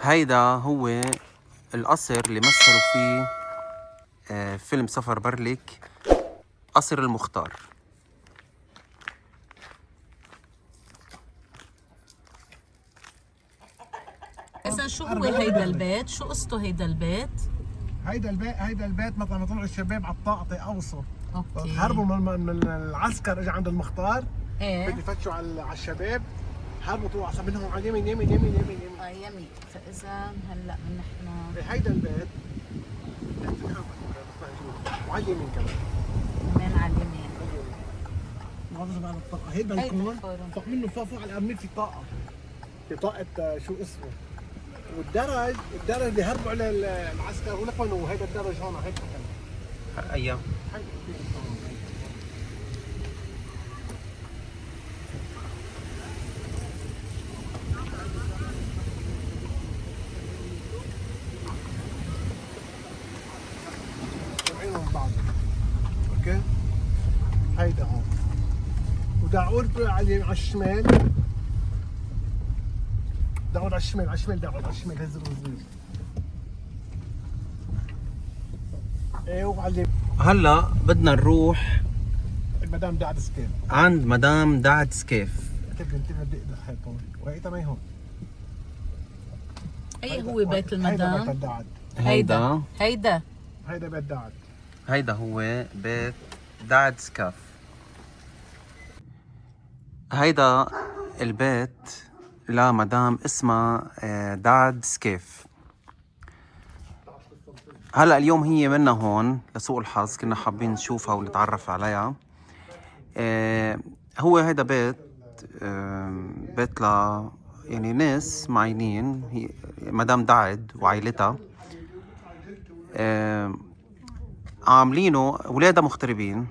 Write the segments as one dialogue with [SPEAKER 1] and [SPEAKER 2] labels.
[SPEAKER 1] هيدا هو القصر اللي مثلوا فيه فيلم سفر برليك، قصر المختار.
[SPEAKER 2] إذا شو هو هيدا البيت؟ شو قصته هيدا البيت؟
[SPEAKER 3] هيدا البيت مثلا ما طلعوا الشباب على الطاقة يقوصوا.
[SPEAKER 2] اوكي.
[SPEAKER 3] هربوا من العسكر، اجى عند المختار.
[SPEAKER 2] ايه.
[SPEAKER 3] بده يفتشوا على الشباب. هربوا طلعوا على منهم على اليمين يمين يمين يمين يمين.
[SPEAKER 2] يمين. فإذا هلا من نحن
[SPEAKER 3] هيدا البيت وعلى اليمين كمان.
[SPEAKER 2] من على اليمين.
[SPEAKER 3] محافظة على الطاقة. هي البلكون فوق منه فوق على الأمير في طاقة. في طاقة شو اسمه؟ والدرج اللي هربوا على العسكر ولفنوا. هيدا الدرج هون هيك كان.
[SPEAKER 1] ايام
[SPEAKER 3] جمعينهم بعض. اوكي. هيدا هون. وداعور على الشمال. داعور على الشمال داعور على الشمال هزر وزير. ايه وعلى
[SPEAKER 1] هلا بدنا نروح
[SPEAKER 3] المدام دعد سكيف.
[SPEAKER 1] عند مدام دعد سكيف.
[SPEAKER 3] انتبه بدي ادخل هون وهي ما هون.
[SPEAKER 2] اي هو بيت
[SPEAKER 3] هيدا
[SPEAKER 2] المدام؟
[SPEAKER 3] بيت الدعد.
[SPEAKER 2] هيدا
[SPEAKER 3] بيت دعد.
[SPEAKER 1] هيدا هو بيت دعد سكاف. هيدا البيت لمدام اسمها دعد سكيف. هلا اليوم هي منا هون لسوء الحظ، كنا حابين نشوفها ونتعرف عليها. هو هيدا بيت ل يعني ناس معينين، هي مدام دعد وعائلتها. عاملينه ولادها مغتربين،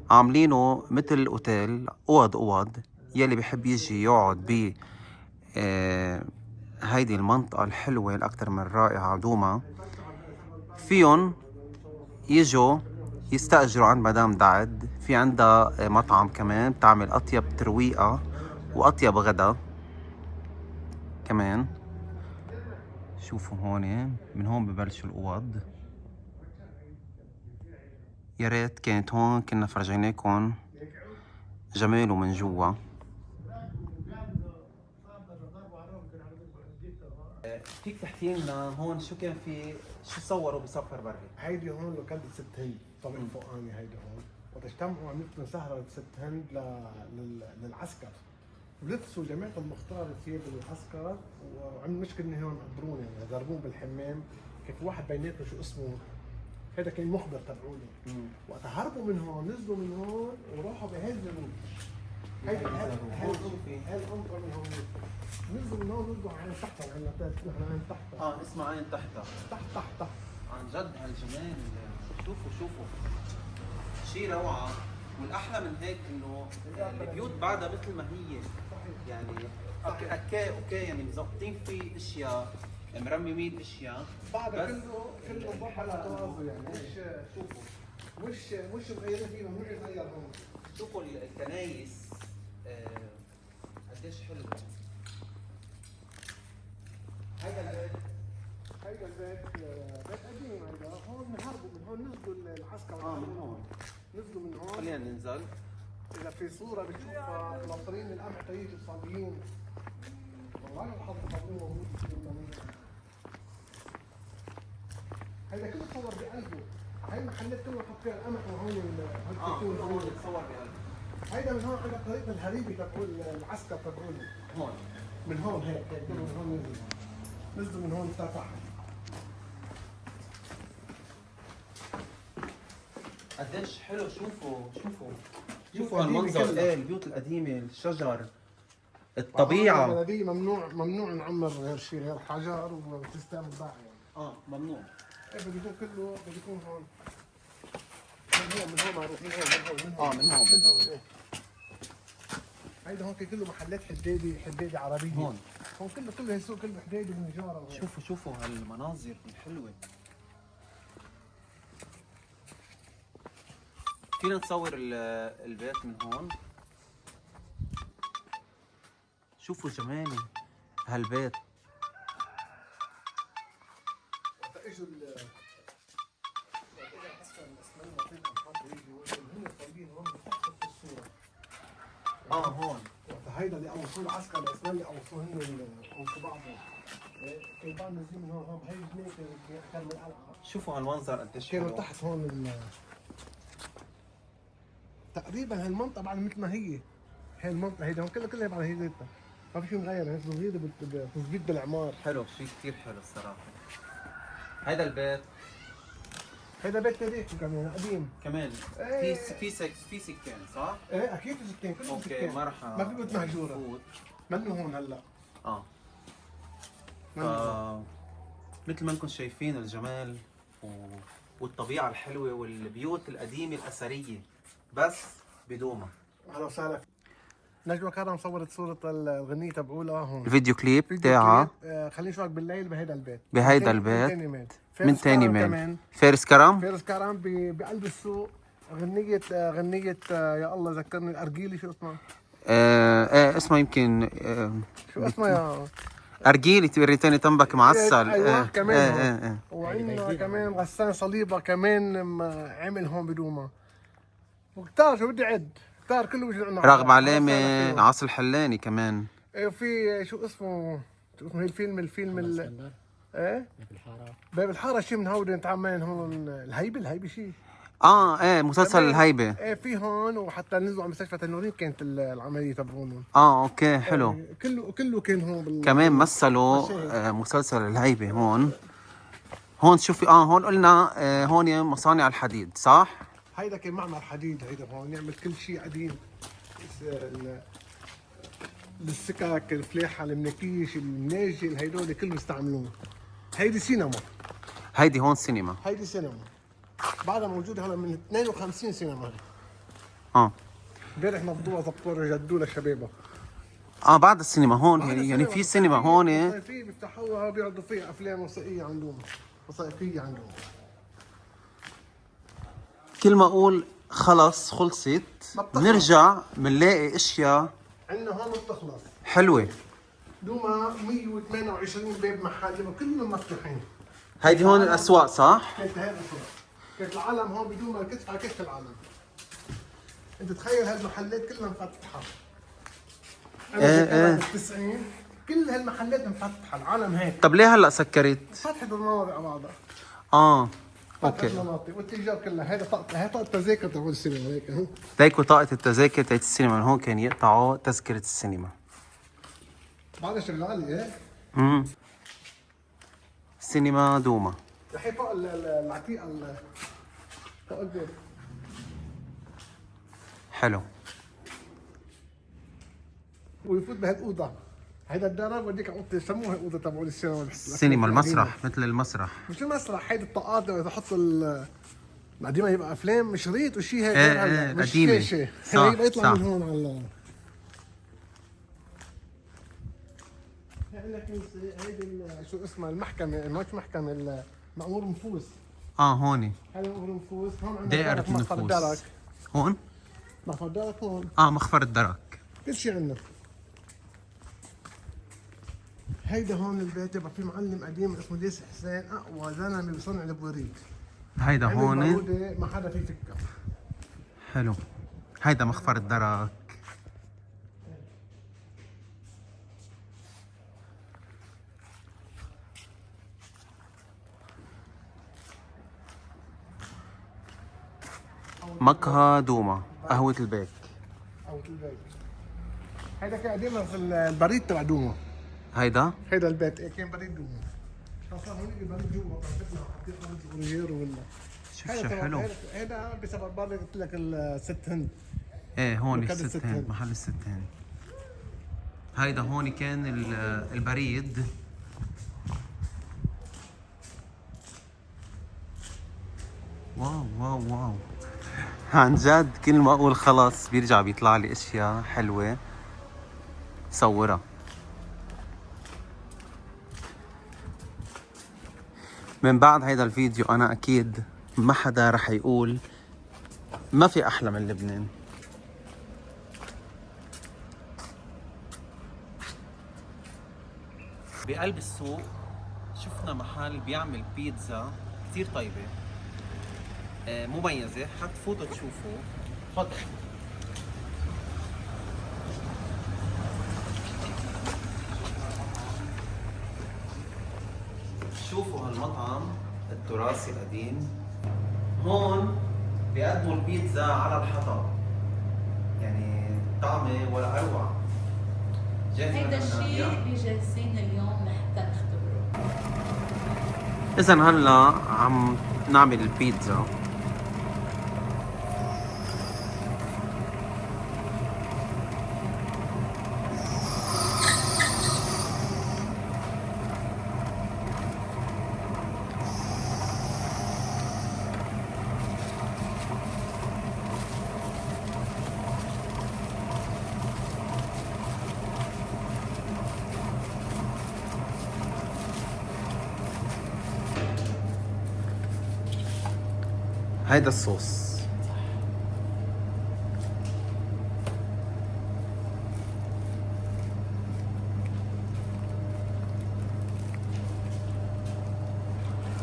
[SPEAKER 1] عاملينه مثل اوتيل، اوض يلي بيحب يجي يقعد ب هيدي المنطقة الحلوة الأكثر من رائعة دوما، فيهم يجوا يستأجروا عند مدام دعد. في عندها مطعم كمان بتعمل أطيب ترويقة وأطيب غدا كمان. شوفوا هون، من هون ببلشوا الأوض. يا ريت كانت هون كنا فرجيناكم جماله من جوا. فيك تحكي لنا هون شو كان في، شو صوروا بسفر بري؟
[SPEAKER 3] هيدي هون لوكالة ست هند، طبق فوقاني هيدي هون. وقت اجتمعوا عملتوا سهرة ست هند للعسكر. ولبسوا جماعة المختار ثياب العسكر، وعملوا مشكلة انه هون قدرون يعني ضربوهم بالحمام. كيف واحد بيناتهم شو اسمه، هذا كان مخبر تبعوني. وقت هربوا من هون نزلوا من هون وراحوا بهالجنوب. هيدي الانقر من هون. نزلوا من هون نزلوا عين تحت نحن عين تحت.
[SPEAKER 1] اسمها عين تحتها.
[SPEAKER 3] تحت.
[SPEAKER 1] عن جد هالجمال. شوفوا شيء روعة. والأحلى من هيك إنه البيوت بعدها مثل ما هي، يعني اوكي يعني مظبطين فيه اشياء، مرممين اشياء
[SPEAKER 3] بعدها كله بحر يعني. مش مغيرين فيه، ممنوع يغير هون.
[SPEAKER 1] شوفوا الكنايس قديش حلو.
[SPEAKER 3] هيدا البيت قديم. هيدا هون هربوا من هون، نزلوا العسكر.
[SPEAKER 1] من هون
[SPEAKER 3] نزلوا من هون.
[SPEAKER 1] خلينا ننزل.
[SPEAKER 3] اذا في صوره بتشوفها ناطرين القمح طريق الصابيين. والله الحظ خبروه موجود في المنيا. هيدا كله تصور بقلبه. هاي المحلات كلها حط فيها القمح وهون
[SPEAKER 1] هون بتصور بقلبه.
[SPEAKER 3] هيدا من هون على طريق الهريبي تبعول العسكر تبعول.
[SPEAKER 1] هون
[SPEAKER 3] من هون هيك من هون نزلوا من هون تحت.
[SPEAKER 1] قديش حلو. شوفوا هالمنظر. ايه البيوت القديمة، الشجر، الطبيعة.
[SPEAKER 3] دي ممنوع نعمر غير شيء غير حجر وتستلم الباقي يعني.
[SPEAKER 1] ممنوع.
[SPEAKER 3] ايه بده يكون كله بده يكون هون. من هون معروف من هون. إيه. هيدا هون كله محلات حدادي عربية. هون كله هالسوق كله حدادي ونجارة.
[SPEAKER 1] شوفوا هالمناظر الحلوة. فينا نصور البيت من هون. شوفوا جمال هالبيت.
[SPEAKER 3] اجوا اجى حسن الاسماء المطيب عم حاطوا يجوا هن طالبين هون تحت الصوره.
[SPEAKER 1] هون
[SPEAKER 3] هيدا اللي اوصوا العسكر الاسماء اللي اوصوا هن اوصوا بعضهم. كان بعض نازلين من هون هي جنيه اكثر من القلعه.
[SPEAKER 1] شوفوا هالمنظر قديش
[SPEAKER 3] كانوا
[SPEAKER 1] حلو.
[SPEAKER 3] تحت هون تقريبا هالمنطقه بعد مثل ما هي. هي المنطقه هيدا هون كلها بعد هي ذاتها. ما في شيء مغير، هي تزويد تثبيت بالاعمار.
[SPEAKER 1] حلو، شيء كثير حلو الصراحه. هيدا البيت
[SPEAKER 3] هيدا بيت تاريخي كمان قديم.
[SPEAKER 1] كمان
[SPEAKER 3] إيه.
[SPEAKER 1] في سكان صح؟
[SPEAKER 3] ايه اكيد في سكان، كله
[SPEAKER 1] اوكي
[SPEAKER 3] سكان.
[SPEAKER 1] ما رح
[SPEAKER 3] ما في بيوت مهجوره.
[SPEAKER 1] فوت.
[SPEAKER 3] منه هون هلا. منه هون.
[SPEAKER 1] مثل ما انكم شايفين الجمال والطبيعه الحلوه والبيوت القديمه الاثريه بس بدوما.
[SPEAKER 3] اهلا وسهلا. نجوى كرم صورت صورة الغنية تبعولها هون.
[SPEAKER 4] الفيديو كليب
[SPEAKER 3] فيديو
[SPEAKER 4] تاعها
[SPEAKER 3] كليب، خلينا نشوفك بالليل بهيدا البيت.
[SPEAKER 4] بهيدا
[SPEAKER 3] من
[SPEAKER 4] البيت.
[SPEAKER 3] تاني ميل.
[SPEAKER 4] من تاني ميل.
[SPEAKER 3] كمان.
[SPEAKER 4] فارس كرم.
[SPEAKER 3] فارس كرم بقلب السوق. غنية يا الله ذكرني الأرجيلي، شو اسمها؟
[SPEAKER 4] اسمها يمكن
[SPEAKER 3] شو اسمها يا
[SPEAKER 4] أرجيلي تاني تنبك معسل.
[SPEAKER 3] ايوه كمان هون.
[SPEAKER 4] آه.
[SPEAKER 3] وعندنا كمان غسان صليبة كمان عمل هون بدوما. وكتار شو بدي عد، كتار كله بيجي عنا.
[SPEAKER 4] راغب علامة عاصي الحلاني كمان.
[SPEAKER 3] في شو اسمه هي الفيلم ايه باب الحاره شيء من هودي تعمل هون الهيبه شيء.
[SPEAKER 4] مسلسل الهيبة.
[SPEAKER 3] ايه في هون، وحتى نزلوا على مستشفى النورين كانت العمليه تبعونهم.
[SPEAKER 4] اوكي حلو.
[SPEAKER 3] كله كان هون
[SPEAKER 4] كمان مثلوا مسلسل الهيبة هون شوفي هون قلنا هون مصانع الحديد صح؟
[SPEAKER 3] هيدا كان معمل حديد، هيدا هون يعمل كل شيء قديم. السكك، الفلاحه، المناكيش، الناجل، هيدول كلهم استعملوه. هيدي سينما.
[SPEAKER 4] هيدي هون سينما.
[SPEAKER 3] هيدي سينما بعدها موجوده هلا من 52 سينما. امبارح نفضوها ظبطوها جدوا للشباب.
[SPEAKER 4] بعد السينما هون يعني في سينما هون.
[SPEAKER 3] في بيفتحوها بيعرضوا فيها افلام وثائقيه عندهم. وثائقيه عندهم.
[SPEAKER 4] كل ما اقول خلصت بنرجع بنلاقي اشياء
[SPEAKER 3] عندنا هون بتخلص
[SPEAKER 4] حلوه.
[SPEAKER 3] دوما 128 باب محل كلهم مفتوحين.
[SPEAKER 4] هيدي هون الاسواق صح؟
[SPEAKER 3] كانت هذا كانت العالم هون بدوما كتف على كتف العالم. انت تخيل هالمحلات كلها مفتحه. انا 90 كل هالمحلات مفتحه، العالم هيك.
[SPEAKER 4] طب ليه هلا سكرت؟
[SPEAKER 3] فتحت المناطق على بعضها.
[SPEAKER 4] اوكي.
[SPEAKER 3] المناطق والتجار كلها. هي طاقة التذاكر تبع السينما هيك.
[SPEAKER 4] ليكوا طاقة التذاكر تاعت السينما من هون كان يقطعوا تذكرة السينما.
[SPEAKER 3] بعدها شغالة ايه؟
[SPEAKER 4] سينما دوما.
[SPEAKER 3] رح فوق العتيقة فوق البيت.
[SPEAKER 4] حلو.
[SPEAKER 3] ويفوت بهالأوضة. هيدا الدرج وديك اوضه يسموها الاوضه تبعون السينما.
[SPEAKER 4] السينما المسرح مثل المسرح.
[SPEAKER 3] مش المسرح، هيدي الطاقات اذا حطوا قديما يبقى افلام شريط وشيء هيك. مش
[SPEAKER 4] قديمة.
[SPEAKER 3] شاشه.
[SPEAKER 4] صح
[SPEAKER 3] هيك يطلع
[SPEAKER 4] صح.
[SPEAKER 3] من هون على هيدي شو اسمها المحكمه، مش محكمه، مأمور نفوس.
[SPEAKER 4] هوني.
[SPEAKER 3] هذا مأمور نفوس. هون عندنا
[SPEAKER 4] دائرة النفوس. هون؟
[SPEAKER 3] مخفر درك هون.
[SPEAKER 4] مخفر الدرك.
[SPEAKER 3] كل شيء عندنا. هيدا هون البيت يبقى في معلم قديم اسمه ليس حسين، اقوى زلمه بصنع البوريك.
[SPEAKER 4] هيدا هون
[SPEAKER 3] ما حدا في فكه.
[SPEAKER 4] حلو. هيدا مخفر الدرك. مقهى دوما قهوة البيك.
[SPEAKER 3] قهوة البيك. هيدا كان قديما في البريد تبع دوما.
[SPEAKER 4] هيدا
[SPEAKER 3] البيت كان بريد دوما. صار هون بريد جوا طلعنا حطيت بريد غير ولا.
[SPEAKER 4] شوف شو حلو.
[SPEAKER 3] هيدا بسبب برضه قلت لك الست هند.
[SPEAKER 4] هون الست هند، محل الست هند. هيدا هون كان البريد. واو عن جد كل ما اقول خلص بيرجع بيطلع لي اشياء حلوه صورها. من بعد هيدا الفيديو انا اكيد ما حدا رح يقول ما في احلى من لبنان.
[SPEAKER 1] بقلب السوق شفنا محل بيعمل بيتزا كتير طيبة، مميزة، حتفوتوا تشوفوا. تفضل. شوفوا هالمطعم التراثي القديم. هون بيقدموا البيتزا على الحطب، يعني طعمة ولا أروع. جاهزة
[SPEAKER 2] هيدا
[SPEAKER 1] لنا
[SPEAKER 2] الشيء
[SPEAKER 1] نادية؟
[SPEAKER 2] اللي جالسين اليوم لحتى نختبره.
[SPEAKER 4] اذا هلا عم نعمل البيتزا. هيدا الصوص.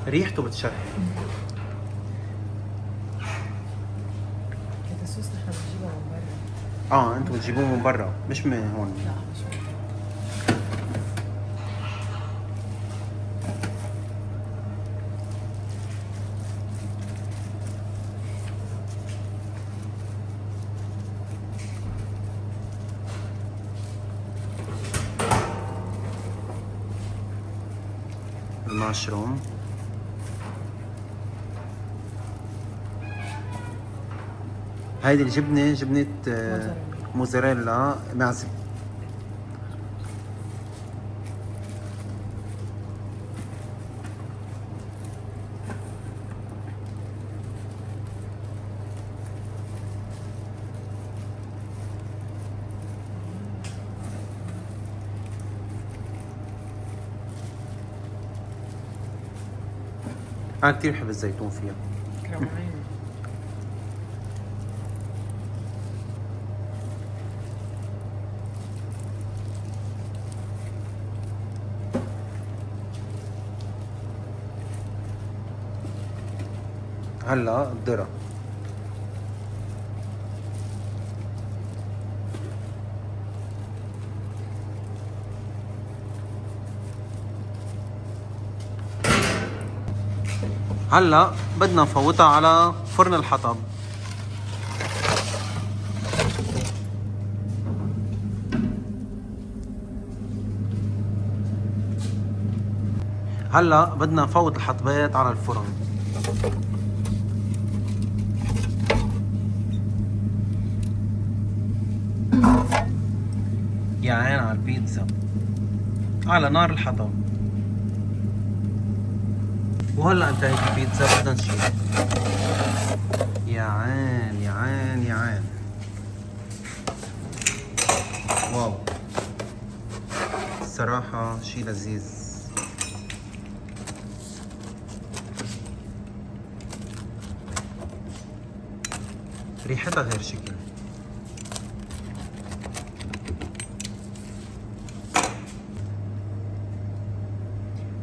[SPEAKER 4] ريحته بتشهي.
[SPEAKER 5] هذا الصوص نحن بنجيبه من برا.
[SPEAKER 4] انتوا بتجيبوه من برا مش من هون.
[SPEAKER 5] لا مش من برا.
[SPEAKER 4] المشروم. هيدي الجبنة جبنة موزاريلا معزة. أنا كتير بحب الزيتون فيها.
[SPEAKER 5] روعين.
[SPEAKER 4] هلا الذرة. هلا بدنا نفوتها على فرن الحطب. هلا بدنا نفوت الحطبات على الفرن. يا عين على البيتزا على نار الحطب. وهلا انتهت البيتزا بدنا نشيل. يا عين يا عين يا عين. واو الصراحة شي لذيذ. ريحتها غير شكل.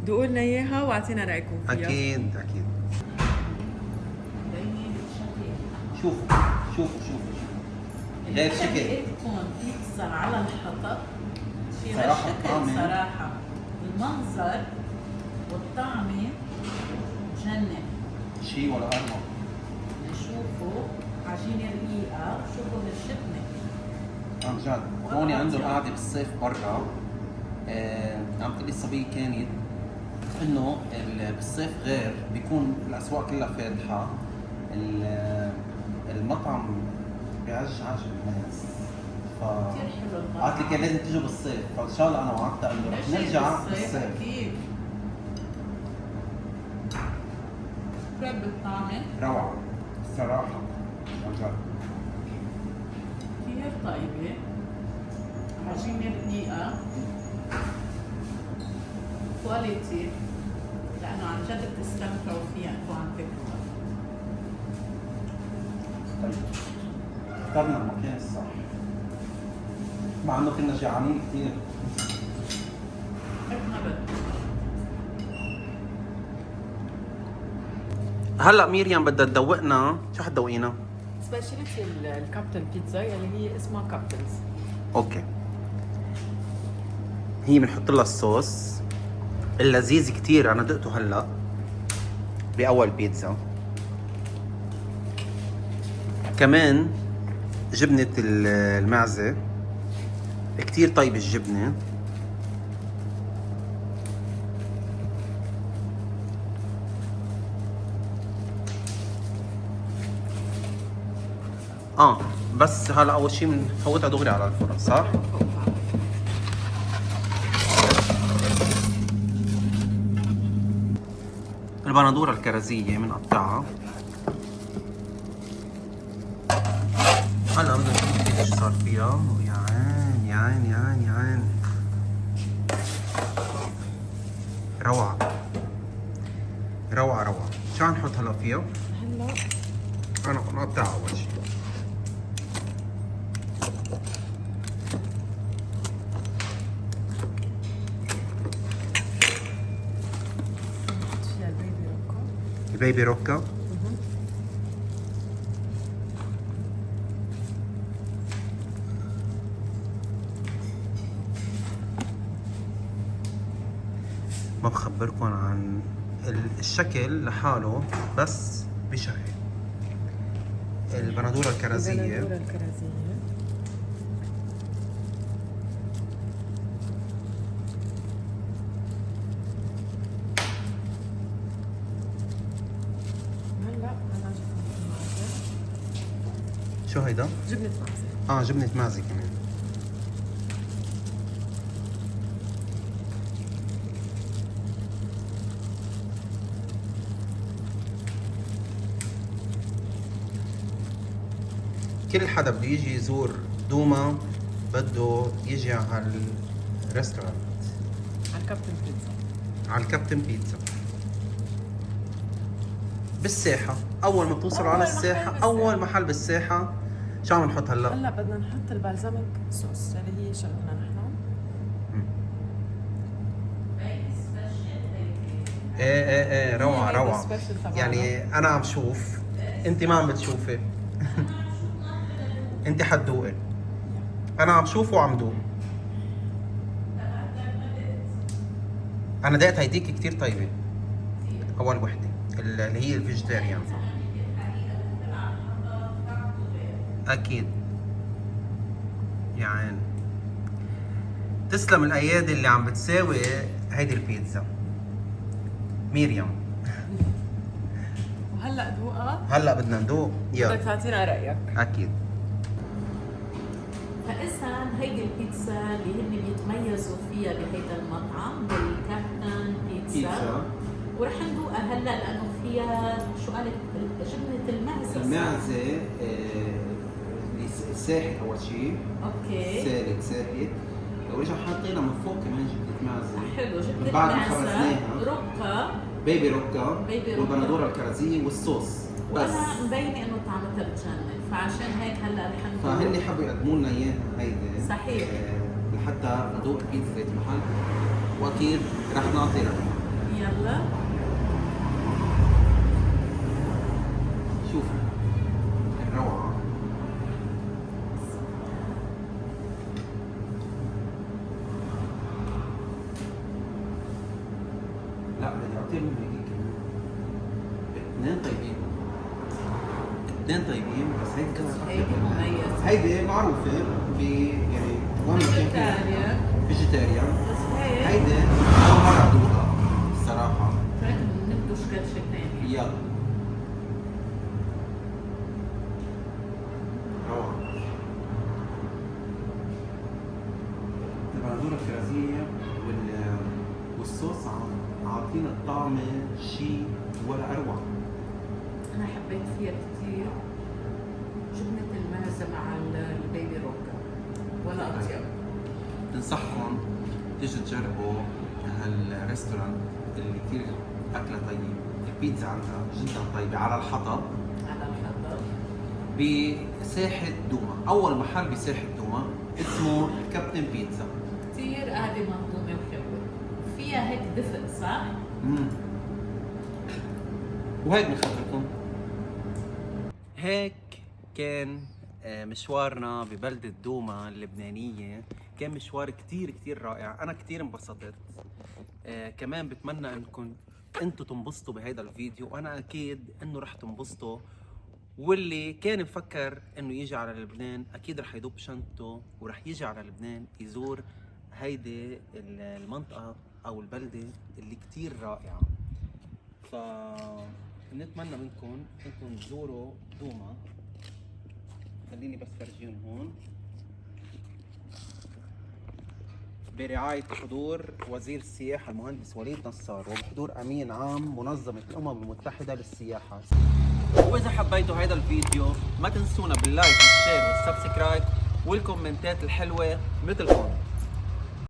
[SPEAKER 5] دوقوا لنا اياها واعطينا رايكم فيها.
[SPEAKER 4] اكيد اكيد. شوفوا شوفوا غير شكل.
[SPEAKER 2] طريقتكم بيتزا على الحطب شيء غير
[SPEAKER 4] صراحة
[SPEAKER 2] شكل
[SPEAKER 4] طعمة.
[SPEAKER 2] صراحة. المنظر والطعمة جنن.
[SPEAKER 4] شي ولا أروع.
[SPEAKER 2] شوفوا عجينة رقيقة، شوفوا هالشتمة.
[SPEAKER 4] عن جد هون عندهم قاعدة بالصيف برا. عم تقلي الصبية كانت انه بالصيف غير بيكون الاسواق كلها فاتحة. المطعم بيعجعج الناس.
[SPEAKER 2] كثير حلو المطعم.
[SPEAKER 4] قالت لي كان لازم تيجوا بالصيف، فان شاء الله انا وعدتها انه رح نرجع بالصيف.
[SPEAKER 2] أكيد. كريب بالطعمة
[SPEAKER 4] روعة الصراحة عن جد.
[SPEAKER 2] كثير طيبة، عجينة رقيقة، كواليتي، لأنه عن جد بتستمتعوا فيها انتوا عم تاكلوها.
[SPEAKER 4] طيب اخترنا المكان الصح مع انه كنا جيعانين كثير.
[SPEAKER 2] كيف ما بدك.
[SPEAKER 4] هلا مريم بدها تدوقنا، شو حتدوقينا؟
[SPEAKER 5] سبيشاليتي الكابتن بيتزا اللي هي اسمها كابتنز.
[SPEAKER 4] اوكي. هي بنحط لها الصوص اللذيذ كتير، انا دقته هلا باول بيتزا. كمان جبنة المعزة كتير طيبة الجبنة. بس هلا اول شيء بنفوتها دغري على الفرن، صح؟ البندورة الكرزية بنقطعها. هلا بدنا نشوف كيف شو صار فيها. يا عين يا عين يا عين يا عين، روعة روعة روعة. شو حنحط هلا فيها؟
[SPEAKER 5] هلا
[SPEAKER 4] انا بنقطعها اول شيء.
[SPEAKER 5] فيها البيبي روكا.
[SPEAKER 4] البيبي روكا. ما بخبركم عن الشكل لحاله بس بشهي. البندورة الكرزية.
[SPEAKER 5] البندورة الكرزية. هلا انا جبنة المعزة.
[SPEAKER 4] شو هيدا؟
[SPEAKER 5] جبنة معزة.
[SPEAKER 4] جبنة معزة كمان. كل حدا بده يجي يزور دوما بده يجي على الريستورانت،
[SPEAKER 5] على الكابتن بيتزا.
[SPEAKER 4] على الكابتن بيتزا بالساحة. أول ما بتوصلوا على الساحة، أول محل بالساحة. شو عم نحط هلا؟
[SPEAKER 5] هلا بدنا نحط البالزاميك صوص اللي هي شغلنا نحن.
[SPEAKER 4] ايه روعة
[SPEAKER 5] هي
[SPEAKER 4] روعة.
[SPEAKER 5] السبيشال تبعنا.
[SPEAKER 4] يعني أنا عم شوف، أنت ما عم بتشوفي. أنت حتدوقي، أنا عم شوف وعم دوق. أنا دقت هيديك كتير طيبة. أول وحدة اللي هي الفيجيتيريان. أكيد يا عين. تسلم الأيادي اللي عم بتساوي هيدي البيتزا. مريم
[SPEAKER 5] وهلا ذوقها.
[SPEAKER 4] هلا بدنا ندوق.
[SPEAKER 5] بدك
[SPEAKER 4] يلا
[SPEAKER 5] تعطينا رايك.
[SPEAKER 4] أكيد.
[SPEAKER 2] فإذا هيدي البيتزا اللي هن بيتميزوا فيها بهيدا المطعم بالكابتن بيتزا. ورح ندوقها هلا لانه فيها شو قالت جبنه المعزه.
[SPEAKER 1] المعزة اللي ساحت أول شيء.
[SPEAKER 2] اوكي.
[SPEAKER 1] ساحت ورجع حاطينها من فوق كمان جبنة معزة.
[SPEAKER 2] حلو
[SPEAKER 1] من
[SPEAKER 2] جبنه
[SPEAKER 1] بعد ما
[SPEAKER 2] المعزه
[SPEAKER 1] خبزناها.
[SPEAKER 2] روكا.
[SPEAKER 1] بيبي روكا.
[SPEAKER 2] بيبي روكا.
[SPEAKER 1] والبندورة الكرزية والصوص بس.
[SPEAKER 2] وانا مبينه انه طعمتها بتجنن فعشان هيك هلا رح ندوق.
[SPEAKER 1] فهن حبوا يقدموا لنا اياها هيدي.
[SPEAKER 2] صحيح.
[SPEAKER 1] لحتى ندوق بيتزا المحل، واكيد رح نعطي رقم.
[SPEAKER 2] يلا
[SPEAKER 1] شوف الروعة. لا بدي اعطيه من هيك كمان. اثنين طيبين، اثنين طيبين بس هيك
[SPEAKER 2] هيدي مميزه.
[SPEAKER 1] هيدي معروفة يعني وين ما كان فيها فيجيتيريان.
[SPEAKER 2] بس هيك
[SPEAKER 1] هيدي أول مرة أدوقها الصراحة.
[SPEAKER 2] هيك بندوش كرشه ثانيه.
[SPEAKER 1] يلا روعة. البندورة الكرزية والصوص عاطينا الطعم شيء ولا أروع.
[SPEAKER 2] انا حبيت فيها كثير جبنه المعزه مع البيبي روكا ولا اطيب.
[SPEAKER 4] بنصحكم تيجوا تجربوا هالريستورانت اللي كتير أكلها طيب. البيتزا عندها جدا طيبة على الحطب
[SPEAKER 2] على الحطب
[SPEAKER 4] بساحة دوما. أول محل بساحة دوما اسمه الكابتن بيتزا.
[SPEAKER 2] كثير قاعده مهضومه وحلوه. فيها هيك دفء صح؟
[SPEAKER 4] وهيك من خاطركم. هيك كان مشوارنا ببلدة دوما اللبنانية. كان مشوار كتير رائع، أنا كتير انبسطت. كمان بتمنى انكم انتوا تنبسطوا بهيدا الفيديو، وانا اكيد انه رح تنبسطوا. واللي كان مفكر انه يجي على لبنان اكيد رح يدب شنطته ورح يجي على لبنان يزور هيدي المنطقة او البلدة اللي كتير رائعة. فنتمنى منكم انكم تزوروا دوما. خليني بس فرجيهم هون. برعاية حضور وزير السياحة المهندس وليد نصار، وبحضور أمين عام منظمة الأمم المتحدة للسياحة. وإذا حبيتوا هذا الفيديو ما تنسونا باللايك والشير والسبسكرايب والكومنتات الحلوة مثلكم.